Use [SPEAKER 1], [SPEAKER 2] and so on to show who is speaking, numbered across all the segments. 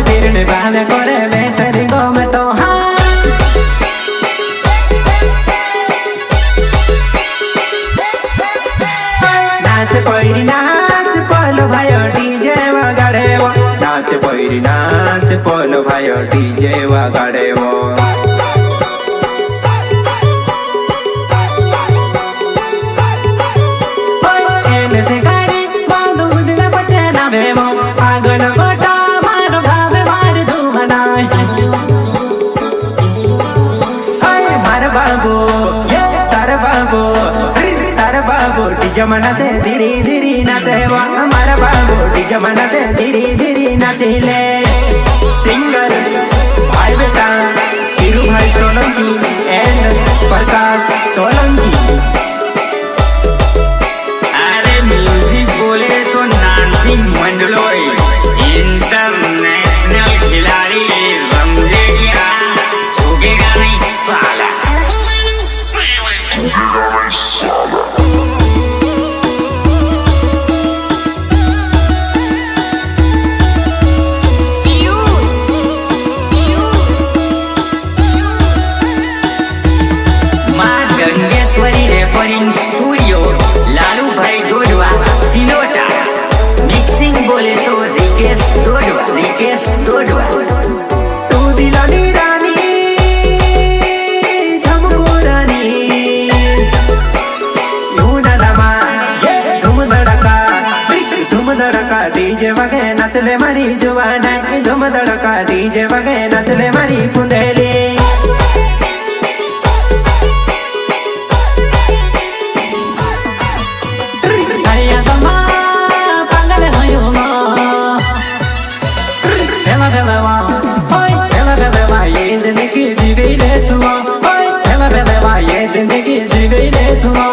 [SPEAKER 1] बिरने बामे करे बेसरी गो में तो हाँ नाच पैरी नाच पलो भायो डीजे वगाड़े वो नाच पैरी नाच पलो भायो डीजे वगाड़े वो एने से गाड़ी बांधो उदले बचे ना बेमो आगन गोटा मारो भावे मार धुमनाय मार बाबू ये तार बाबू डीजे मनाते धीरे धीरे नाचे वो हमारा बाबू डीजे मनाते धीरे धीरे नाचेले सिंगर भाई बेटा हीरू भाई सोलंकी एंड प्रकाश सोलंकी।
[SPEAKER 2] अरे म्यूजिक बोले तो नानसिंह मंडलोई इंटरनेशनल खिलाड़ी समझे क्या झुकेगा नहीं साला। स्टूडियो लालू भाई डोडवा सिलोटा मिक्सिंग बोले तो रिकेश डोडवा
[SPEAKER 1] तू दिलानी रानी झमको रानी धूम धड़का डीजे वगे नचले मारी जुबाना धूम धड़का डीजे वगे नचले मारी पुंदेली जिंदगी जी गई रे सुनो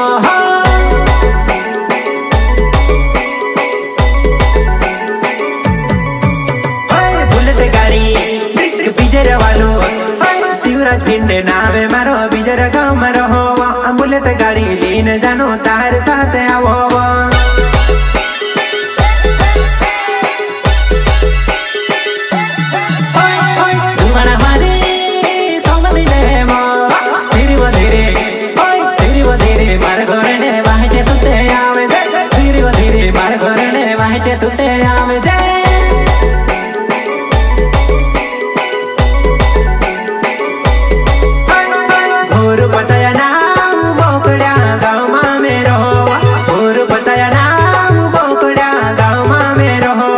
[SPEAKER 1] बुलेट गाड़ी बीजर वालो शिवराज पिंडे नावे मारो बीजर गाँव में रहो बुलेट गाड़ी लीन जानो तार साथ आवो तू तेरा में भोर बचाया नाम बोकड़ा गाँव में रहो भोर बचाया नाम बोकड़ा गाँव में रहो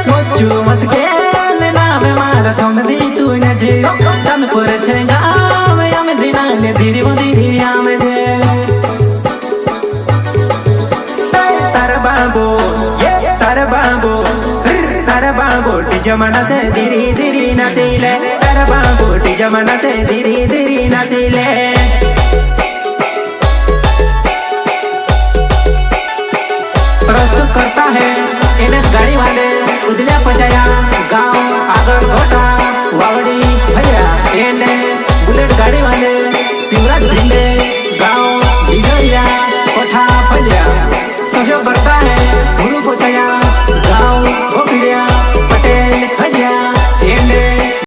[SPEAKER 1] मोचू मस्के नाम मारा समझी तू न जी तनपुर छेगा धीरे वो धीरे आमे दे तार बाबू डीजे मनाते धीरे धीरे नाचेले तार बाबू डीजे मनाते धीरे धीरे नाचेले। प्रस्तुत करता है एनएस गाड़ी वाले उदल्या पचाया गांव आगर घोटा वावड़ी भैया एंड बुलेट गाड़ी वाले शिवराज भिंडे गांव बिजरिया कोठा फलिया सहयोग करता है गुरु पोचया गांव भोकड़िया